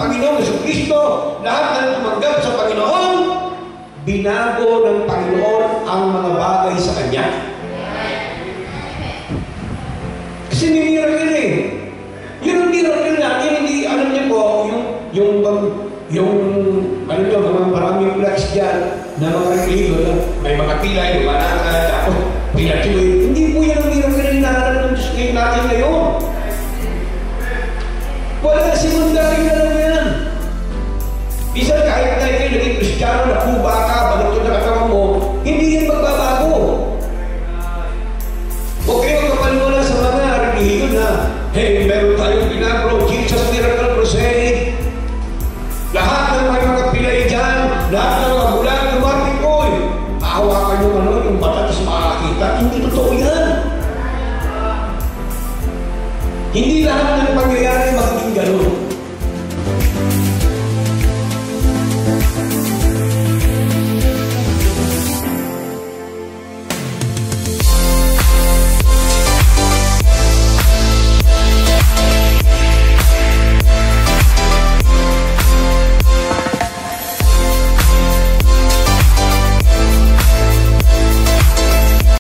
Panginoong Jesucristo, lahat ng tumanggap sa Panginoon, binago ng Panginoon ang mga bagay sa Kanya. Kasi may miracle eh. Yun ang miracle natin, hindi, alam niyo po, ano nyo, maraming flags dyan na mga religo na may mga pilay, lumalakad, tapos pinatuloy. Hindi po yan ang miracle na hinahanap ng Diyos ngayon natin ngayon. Wala, secondary na lang yan. Isang kahit na kayo naging Kristiyano, nakuba ka, balito na katawan mo, hindi yan magbabago. Huwag kayo magkapaniwala sa mga religion na, hey, meron tayong pinagro, Jesus Miracle Crusade. Lahat ng mga pilay dyan, lahat